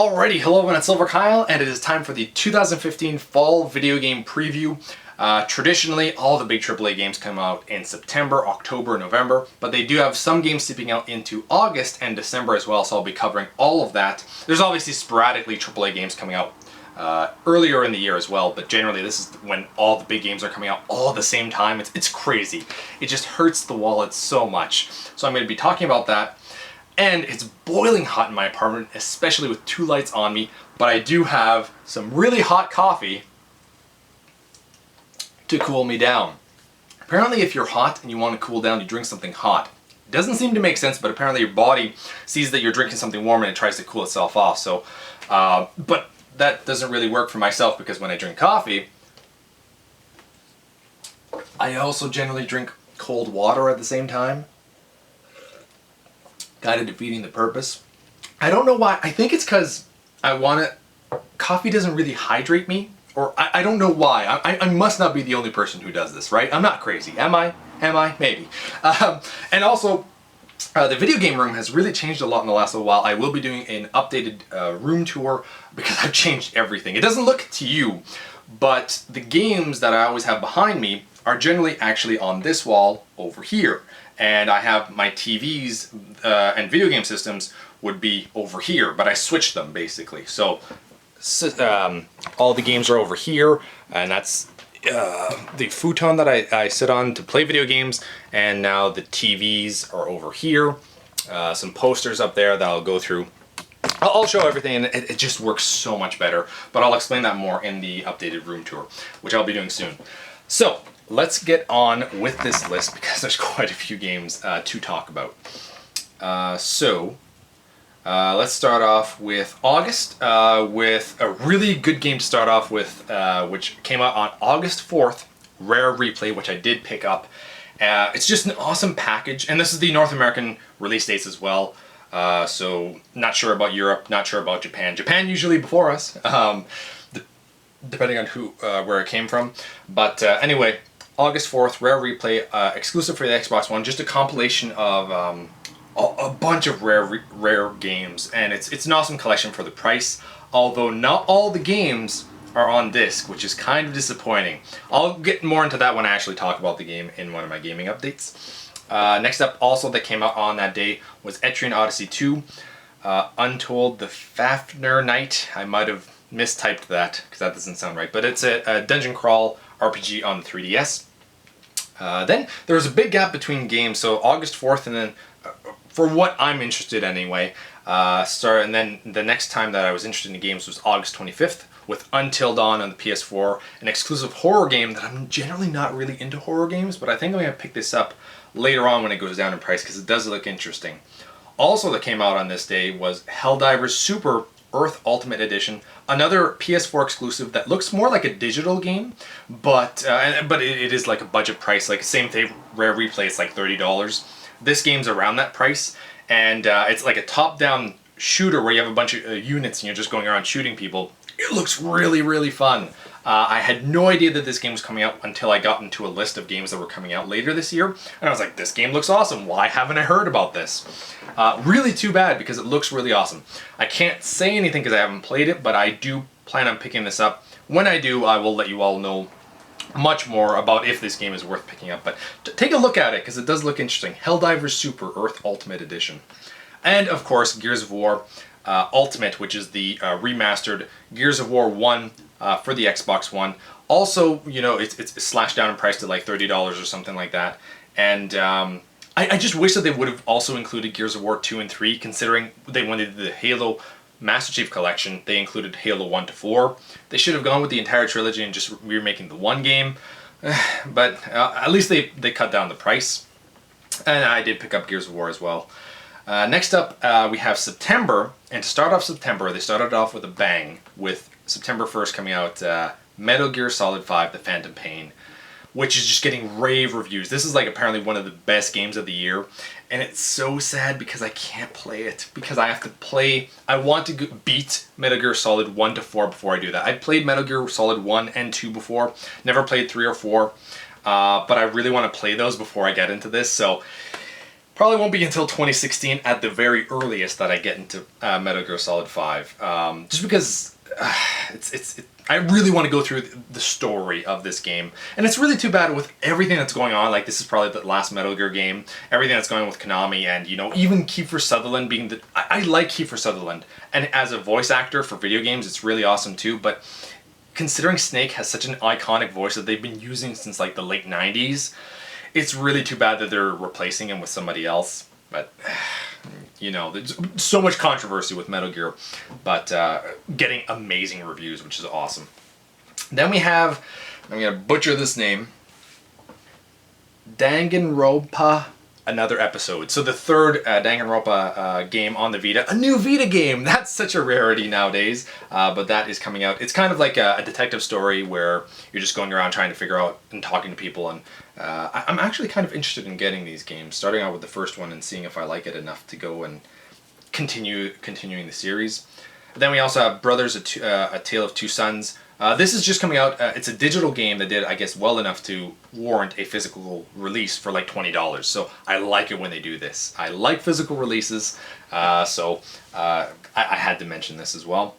Alrighty, hello everyone, it's Silver Kyle, and it is time for the 2015 Fall Video Game Preview. Traditionally, all the big AAA games come out in September, October, November, but they do have some games seeping out into August and December as well, so I'll be covering all of that. There's obviously sporadically AAA games coming out earlier in the year as well, but generally this is when all the big games are coming out all at the same time. It's crazy. It just hurts the wallet so much. So I'm going to be talking about that. And it's boiling hot in my apartment, especially with two lights on me, but I do have some really hot coffee to cool me down. Apparently if you're hot and you want to cool down, you drink something hot. It doesn't seem to make sense, but apparently your body sees that you're drinking something warm and it tries to cool itself off. So, but that doesn't really work for myself because when I drink coffee, I also generally drink cold water at the same time. Kind of defeating the purpose. I don't know why. I think it's because coffee doesn't really hydrate me, or I don't know why. I must not be the only person who does this, right? I'm not crazy. Am I? Maybe. And also, the video game room has really changed a lot in the last little while. I will be doing an updated room tour because I've changed everything. It doesn't look to you, but the games that I always have behind me are generally actually on this wall over here. And I have my TVs and video game systems would be over here, but I switched them basically. So all the games are over here, and that's the futon that I sit on to play video games, and now the TVs are over here. Some posters up there that I'll go through. I'll show everything, and it just works so much better, but I'll explain that more in the updated room tour, which I'll be doing soon. So let's get on with this list because there's quite a few games to talk about. Let's start off with August with a really good game to start off with, which came out on August 4th, Rare Replay, which I did pick up. It's just an awesome package, and this is the North American release dates as well. So not sure about Europe, not sure about Japan. Japan usually before us, depending on where it came from. But anyway, August 4th, Rare Replay, exclusive for the Xbox One, just a compilation of a bunch of rare games, and it's an awesome collection for the price, although not all the games are on disc, which is kind of disappointing. I'll get more into that when I actually talk about the game in one of my gaming updates. Next up, also that came out on that day, was Etrian Odyssey 2, Untold the Fafnir Knight. I might have mistyped that because that doesn't sound right, but it's a dungeon crawl RPG on the 3DS. Then there was a big gap between games, so August 4th, and then for what I'm interested in anyway, and then the next time that I was interested in games was August 25th with Until Dawn on the PS4, an exclusive horror game that I'm generally not really into horror games, but I think I'm going to pick this up later on when it goes down in price because it does look interesting. Also that came out on this day was Helldivers Super Earth Ultimate Edition, another PS4 exclusive that looks more like a digital game, but it is like a budget price, like same thing, Rare Replay, it's like $30. This game's around that price, and it's like a top-down shooter where you have a bunch of units and you're just going around shooting people. It looks really, really fun. I had no idea that this game was coming out until I got into a list of games that were coming out later this year, and I was like, this game looks awesome. Why haven't I heard about this? Really too bad because it looks really awesome. I can't say anything because I haven't played it, but I do plan on picking this up. When I do, I will let you all know much more about if this game is worth picking up, but take a look at it because it does look interesting. Helldivers Super Earth Ultimate Edition. And of course, Gears of War Ultimate, which is the remastered Gears of War 1 for the Xbox One. Also, you know, it's slashed down in price to like $30 or something like that. And I just wish that they would have also included Gears of War 2 and 3, considering when they did the Halo Master Chief Collection, they included Halo 1 to 4. They should have gone with the entire trilogy and just remaking the one game. But at least they cut down the price. And I did pick up Gears of War as well. Next up, we have September, and to start off September, they started off with a bang, with September 1st coming out Metal Gear Solid 5, The Phantom Pain, which is just getting rave reviews. This is like apparently one of the best games of the year, and it's so sad because I can't play it, because I have to play, I want to beat Metal Gear Solid 1 to 4 before I do that. I've played Metal Gear Solid 1 and 2 before, never played 3 or 4, but I really want to play those before I get into this, so Probably won't be until 2016 at the very earliest that I get into Metal Gear Solid 5. Just because I really want to go through the story of this game. And it's really too bad with everything that's going on. Like, this is probably the last Metal Gear game. Everything that's going on with Konami and, you know, even Kiefer Sutherland being the... I like Kiefer Sutherland. And as a voice actor for video games, it's really awesome too. But considering Snake has such an iconic voice that they've been using since, like, the late 90s... It's really too bad that they're replacing him with somebody else, but, you know, there's so much controversy with Metal Gear, but getting amazing reviews, which is awesome. Then we have, I'm going to butcher this name, Danganronpa Another Episode. So the third Danganronpa game on the Vita, a new Vita game. That's such a rarity nowadays, but that is coming out. It's kind of like a detective story where you're just going around trying to figure out and talking to people, and I'm actually kind of interested in getting these games, starting out with the first one and seeing if I like it enough to go and continuing the series. Then we also have Brothers, A Tale of Two Sons. This is just coming out. It's a digital game that did, I guess, well enough to warrant a physical release for like $20. So I like it when they do this. I like physical releases, so I had to mention this as well.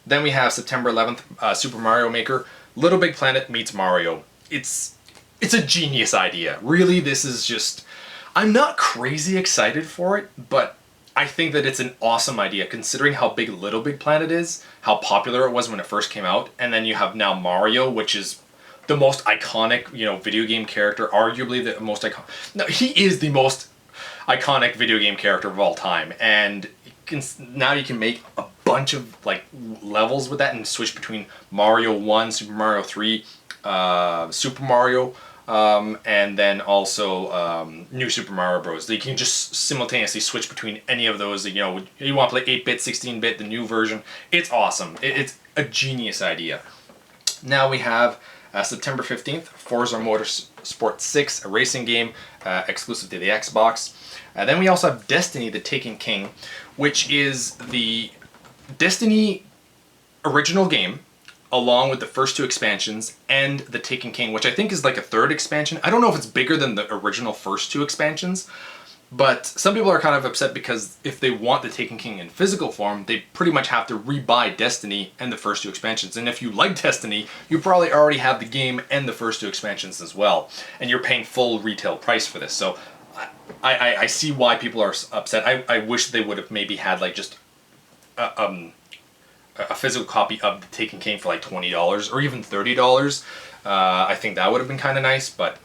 Then we have September 11th, Super Mario Maker. Little Big Planet meets Mario. It's a genius idea. Really, this is just... I'm not crazy excited for it, but I think that it's an awesome idea considering how big Little Big Planet is, how popular it was when it first came out, and then you have now Mario, which is the most iconic, you know, video game character, arguably the most iconic... No, he is the most iconic video game character of all time, and now you can make a bunch of, like, levels with that and switch between Mario 1, Super Mario 3, Super Mario, and then also New Super Mario Bros. You can just simultaneously switch between any of those. You know, you want to play 8-bit, 16-bit, the new version. It's awesome. It's a genius idea. Now we have September 15th, Forza Motorsport 6, a racing game exclusive to the Xbox. Then we also have Destiny: The Taken King, which is the Destiny original game, along with the first two expansions and The Taken King, which I think is like a third expansion. I don't know if it's bigger than the original first two expansions, but some people are kind of upset because if they want The Taken King in physical form, they pretty much have to rebuy Destiny and the first two expansions. And if you like Destiny, you probably already have the game and the first two expansions as well, and you're paying full retail price for this. So I see why people are upset. I wish they would have maybe had like just a physical copy of The Taken King for like $20 or even $30. I think that would have been kind of nice, but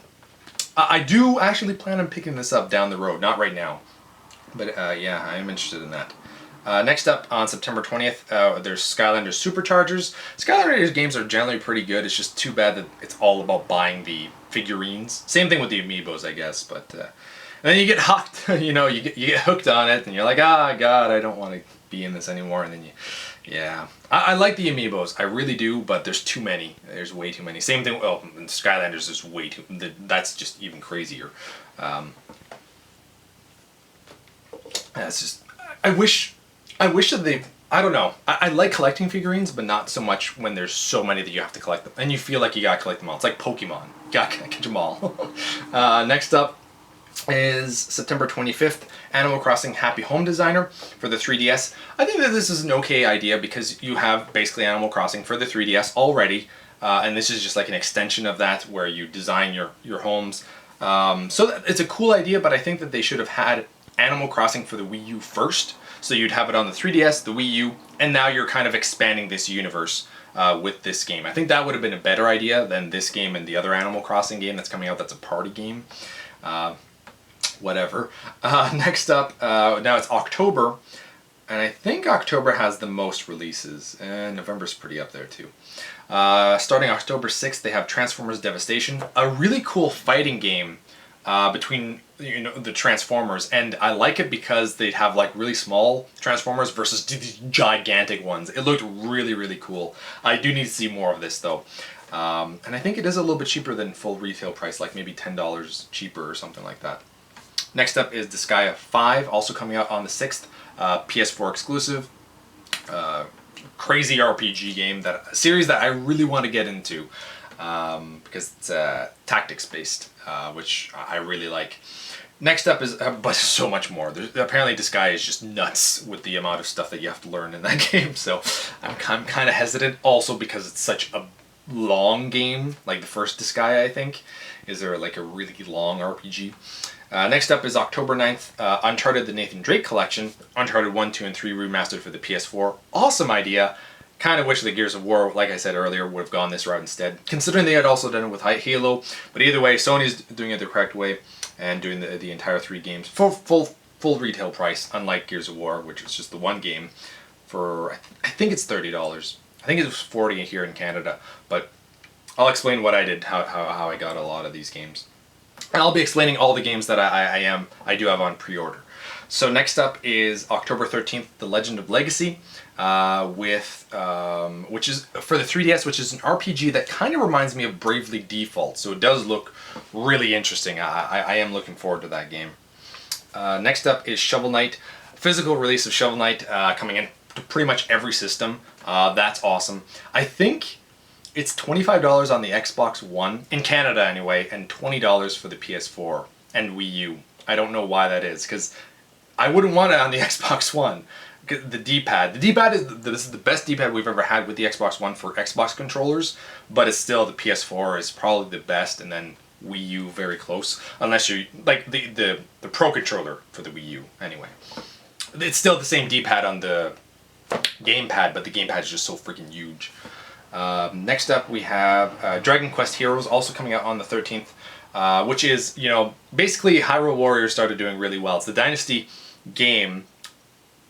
I do actually plan on picking this up down the road, not right now. But yeah, I am interested in that. Next up on September 20th, there's Skylanders Superchargers. Skylanders games are generally pretty good. It's just too bad that it's all about buying the figurines. Same thing with the amiibos, I guess, but and then you get hooked, you know, you get hooked on it, and you're like, ah, God, I don't want to be in this anymore, and then yeah. I like the amiibos, I really do, but there's too many. There's way too many. Same thing, well, in Skylanders is way too, that's just even crazier. That's just, I wish that they, I don't know. I like collecting figurines, but not so much when there's so many that you have to collect them. And you feel like you gotta collect them all. It's like Pokemon. You gotta catch them all. Next up is September 25th, Animal Crossing Happy Home Designer for the 3DS. I think that this is an okay idea because you have basically Animal Crossing for the 3DS already, and this is just like an extension of that where you design your homes. So it's a cool idea, but I think that they should have had Animal Crossing for the Wii U first, so you'd have it on the 3DS, the Wii U, and now you're kind of expanding this universe with this game. I think that would have been a better idea than this game and the other Animal Crossing game that's coming out that's a party game. Whatever. Next up, now it's October, and I think October has the most releases, and November's pretty up there too. Starting October 6th, they have Transformers Devastation, a really cool fighting game between, you know, the Transformers, and I like it because they'd have like really small Transformers versus these gigantic ones. It looked really, really cool. I do need to see more of this though. And I think it is a little bit cheaper than full retail price, like maybe $10 cheaper or something like that. Next up is Disgaea 5, also coming out on the 6th, PS4 exclusive. Crazy RPG game, a series that I really want to get into because it's tactics based, which I really like. Next up is, but so much more. Apparently, this guy is just nuts with the amount of stuff that you have to learn in that game. So I'm kind of hesitant. Also because it's such a long game. Like the first Disgaea, I think, is there like a really long RPG. Next up is October 9th, Uncharted: The Nathan Drake Collection. Uncharted 1, 2, and 3 remastered for the PS4. Awesome idea. Kind of wish the Gears of War, like I said earlier, would have gone this route instead. Considering they had also done it with Halo. But either way, Sony's doing it the correct way and doing the entire 3 games for full retail price, unlike Gears of War, which is just the one game for, I think it's $30. I think it was $40 here in Canada, but I'll explain what I did, how I got a lot of these games. And I'll be explaining all the games that I do have on pre-order. So next up is October 13th, The Legend of Legacy, which is for the 3DS, which is an RPG that kind of reminds me of Bravely Default. So it does look really interesting. I am looking forward to that game. Next up is Shovel Knight, physical release of Shovel Knight coming in to pretty much every system. That's awesome. I think it's $25 on the Xbox One, in Canada anyway, and $20 for the PS4 and Wii U. I don't know why that is, because I wouldn't want it on the Xbox One. The D-pad. The D-pad this is the best D-pad we've ever had with the Xbox One for Xbox controllers, but it's still, the PS4 is probably the best, and then Wii U very close, unless you like the Pro controller for the Wii U anyway. It's still the same D-pad on the gamepad, but the gamepad is just so freaking huge. Next up we have Dragon Quest Heroes, also coming out on the 13th, which is, basically Hyrule Warriors started doing really well. It's the Dynasty game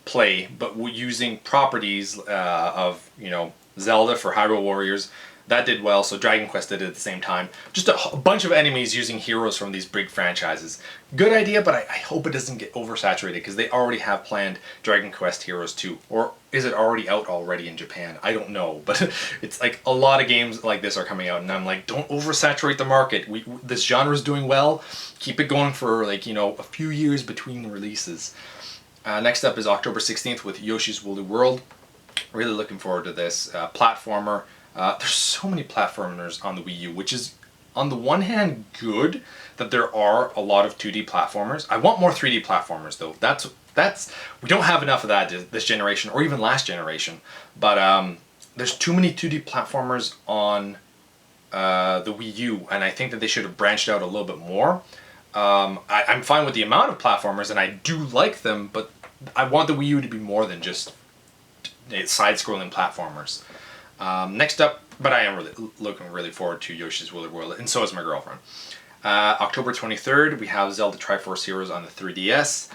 play, but using properties of, Zelda for Hyrule Warriors. That did well, so Dragon Quest did it at the same time. Just a bunch of enemies using heroes from these big franchises. Good idea, but I hope it doesn't get oversaturated, because they already have planned Dragon Quest Heroes 2. Or is it already out already in Japan? I don't know, but it's like a lot of games like this are coming out, and I'm like, don't oversaturate the market. This genre is doing well. Keep it going for a few years between releases. Next up is October 16th with Yoshi's Woolly World. Really looking forward to this. Platformer. There's so many platformers on the Wii U, which is, on the one hand, good that there are a lot of 2D platformers. I want more 3D platformers, though. That's we don't have enough of that this generation, or even last generation. But there's too many 2D platformers on the Wii U, and I think that they should have branched out a little bit more. I'm fine with the amount of platformers, and I do like them, but I want the Wii U to be more than just side-scrolling platformers. Next up, but I am really looking really forward to Yoshi's Woolly World, and so is my girlfriend. October 23rd, we have Zelda Triforce Heroes on the 3DS,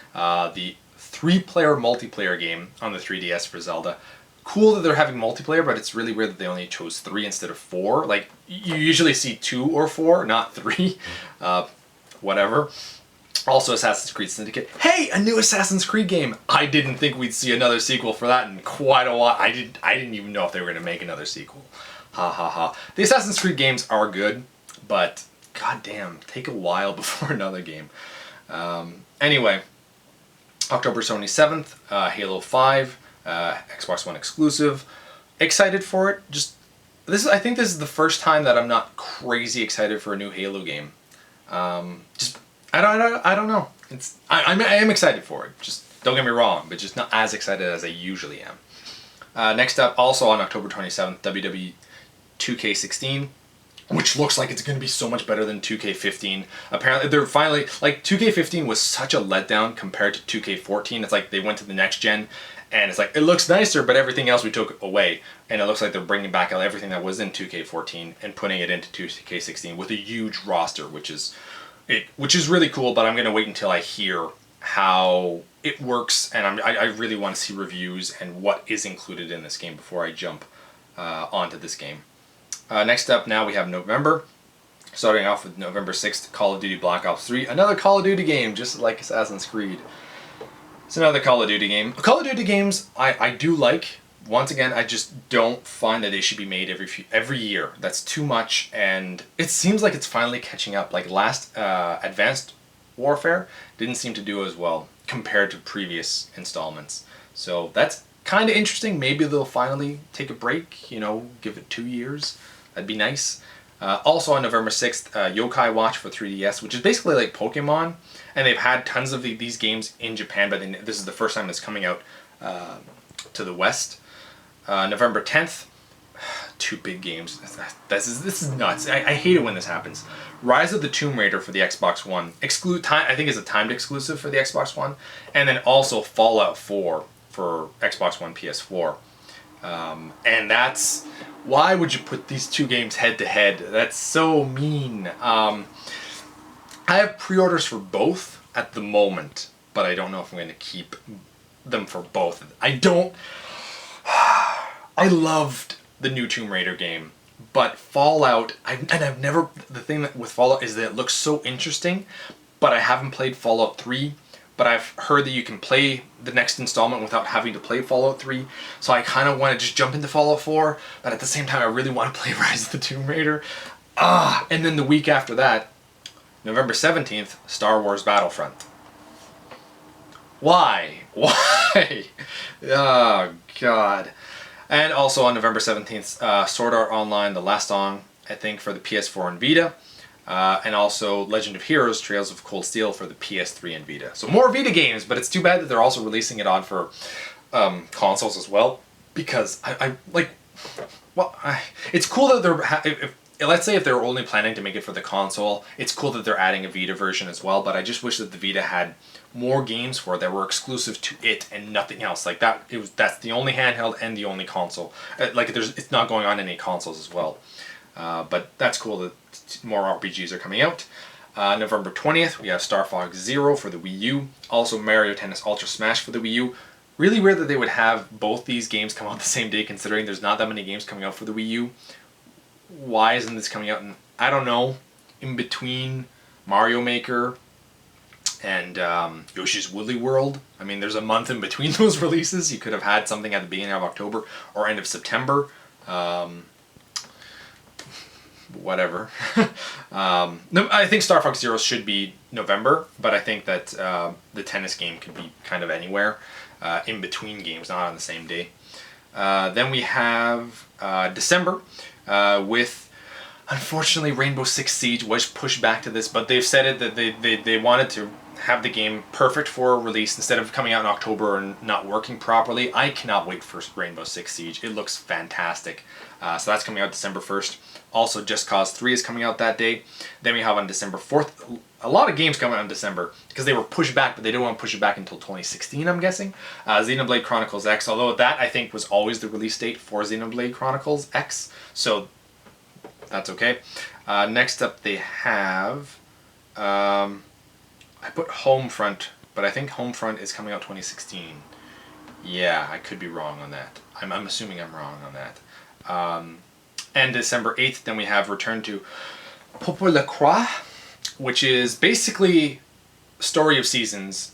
the 3-player multiplayer game on the 3DS for Zelda. Cool that they're having multiplayer, but it's really weird that they only chose 3 instead of 4. Like, you usually see 2 or 4, not 3. Whatever. Also, Assassin's Creed Syndicate. Hey, a new Assassin's Creed game! I didn't think we'd see another sequel for that in quite a while. I didn't even know if they were going to make another sequel. Ha ha ha. The Assassin's Creed games are good, but goddamn, take a while before another game. Anyway, October 27th, Halo 5, Xbox One exclusive. Excited for it. I think this is the first time that I'm not crazy excited for a new Halo game. I don't know. I am excited for it. Just don't get me wrong, but just not as excited as I usually am. Next up, also on October 27th, WWE 2K16, which looks like it's going to be so much better than 2K15. Apparently, they're finally, 2K15 was such a letdown compared to 2K14. It's like they went to the next gen, and it's like, it looks nicer, but everything else we took away. And it looks like they're bringing back everything that was in 2K14 and putting it into 2K16 with a huge roster, which is really cool, but I'm going to wait until I hear how it works, and I really want to see reviews and what is included in this game before I jump onto this game. Next up now we have November. Starting off with November 6th, Call of Duty Black Ops 3. Another Call of Duty game, just like Assassin's Creed. It's another Call of Duty game. Call of Duty games I do like. Once again, I just don't find that they should be made every year. That's too much, and it seems like it's finally catching up. Like last Advanced Warfare didn't seem to do as well compared to previous installments. So that's kind of interesting. Maybe they'll finally take a break, give it 2 years. That'd be nice. Also on November 6th, Yokai Watch for 3DS, which is basically like Pokemon, and these tons of these games in Japan, but this is the first time it's coming out to the West. November 10th, two big games. This is nuts. I hate it when this happens. Rise of the Tomb Raider for the Xbox One. I think it's a timed exclusive for the Xbox One, and then also Fallout 4 for Xbox One, PS4. And that's... Why would you put these two games head to head? That's so mean. I have pre-orders for both at the moment, but I don't know if I'm going to keep them for both. I loved the new Tomb Raider game, but Fallout, the thing with Fallout is that it looks so interesting, but I haven't played Fallout 3, but I've heard that you can play the next installment without having to play Fallout 3, so I kind of want to just jump into Fallout 4, but at the same time I really want to play Rise of the Tomb Raider. And then the week after that, November 17th, Star Wars Battlefront. Why? Oh, God. And also on November 17th, Sword Art Online, The Last Song, I think, for the PS4 and Vita. And also Legend of Heroes, Trails of Cold Steel for the PS3 and Vita. So more Vita games, but it's too bad that they're also releasing it on for consoles as well. Because it's cool that they're... Let's say if they're only planning to make it for the console, it's cool that they're adding a Vita version as well, but I just wish that the Vita had more games for it that were exclusive to it and nothing else. Like that, that's the only handheld and the only console. It's not going on any consoles as well. But that's cool that more RPGs are coming out. November 20th, we have Star Fox Zero for the Wii U. Also Mario Tennis Ultra Smash for the Wii U. Really weird that they would have both these games come out the same day, considering there's not that many games coming out for the Wii U. Why isn't this coming out I don't know, in between Mario Maker and Yoshi's Woolly World? I mean, there's a month in between those releases. You could have had something at the beginning of October or end of September. Whatever. No, I think Star Fox Zero should be November, but I think that the tennis game could be kind of anywhere in between games, not on the same day. Then we have December with, unfortunately, Rainbow Six Siege was pushed back to this, but they've said it that they wanted to have the game perfect for release instead of coming out in October and not working properly. I cannot wait for Rainbow Six Siege. It looks fantastic. So that's coming out December 1st. Also, Just Cause 3 is coming out that day. Then we have on December 4th, a lot of games coming out in December because they were pushed back, but they don't want to push it back until 2016, I'm guessing. Xenoblade Chronicles X, although that I think was always the release date for Xenoblade Chronicles X, so that's okay. Next up they have, I put Homefront, but I think Homefront is coming out 2016. Yeah, I could be wrong on that. I'm assuming I'm wrong on that. And December 8th, then we have Return to Popol La Croix, which is basically Story of Seasons.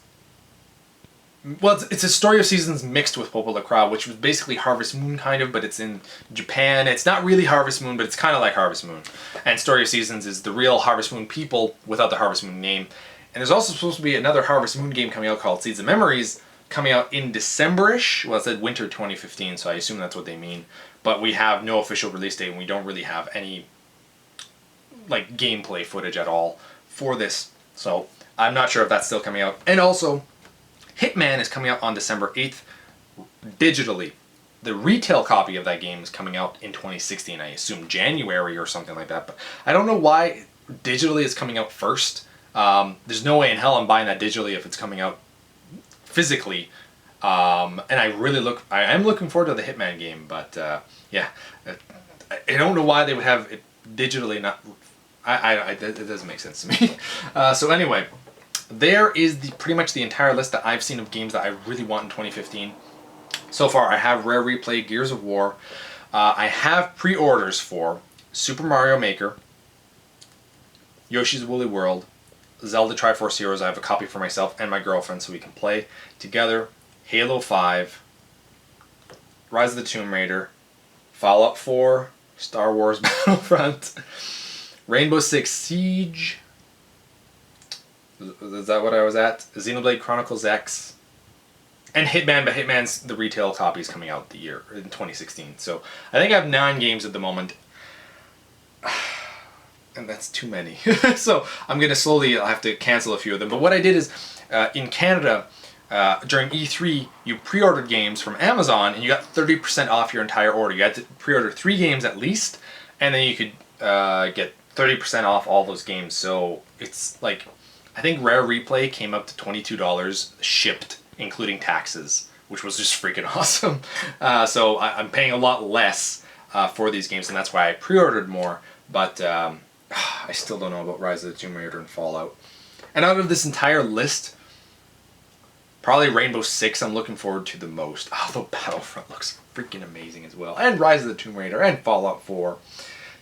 Well, it's a Story of Seasons mixed with Popol La Croix, which was basically Harvest Moon kind of, but it's in Japan. It's not really Harvest Moon, but it's kind of like Harvest Moon. And Story of Seasons is the real Harvest Moon people without the Harvest Moon name. And there's also supposed to be another Harvest Moon game coming out called Seeds of Memories, coming out in December-ish. Well, it said winter 2015, so I assume that's what they mean. But we have no official release date, and we don't really have any gameplay footage at all for this. So I'm not sure if that's still coming out. And also, Hitman is coming out on December 8th digitally. The retail copy of that game is coming out in 2016. I assume January or something like that. But I don't know why digitally it's coming out first. There's no way in hell I'm buying that digitally if it's coming out physically. And I am looking forward to the Hitman game, but yeah, I don't know why they would have it digitally not. It doesn't make sense to me. So anyway, there is pretty much the entire list that I've seen of games that I really want in 2015. So far, I have Rare Replay Gears of War. I have pre-orders for Super Mario Maker, Yoshi's Woolly World, Zelda Triforce Heroes. I have a copy for myself and my girlfriend so we can play together. Halo 5, Rise of the Tomb Raider, Fallout 4, Star Wars Battlefront, Rainbow Six Siege, is that what I was at? Xenoblade Chronicles X, and Hitman, but Hitman's the retail copy is coming out the year in 2016. So I think I have 9 games at the moment. and that's too many. So I'm gonna slowly, I'll have to cancel a few of them. But what I did is, in Canada, during E3, you pre-ordered games from Amazon and you got 30% off your entire order. You had to pre-order 3 games at least, and then you could get 30% off all those games. So it's like, I think Rare Replay came up to $22 shipped, including taxes, which was just freaking awesome. So I'm paying a lot less for these games, and that's why I pre-ordered more. But I still don't know about Rise of the Tomb Raider and Fallout. And out of this entire list, probably Rainbow Six I'm looking forward to the most. Although Battlefront looks freaking amazing as well. And Rise of the Tomb Raider and Fallout 4.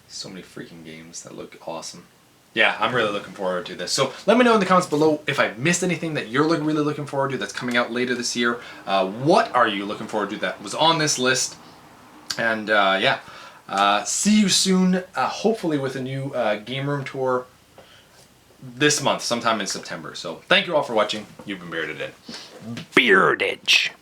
So many freaking games that look awesome. Yeah, I'm really looking forward to this. So let me know in the comments below if I've missed anything that you're really looking forward to that's coming out later this year. What are you looking forward to that was on this list? And yeah, see you soon, hopefully with a new game room tour this month, sometime in September. So thank you all for watching. You've been Bearded In. Beardage.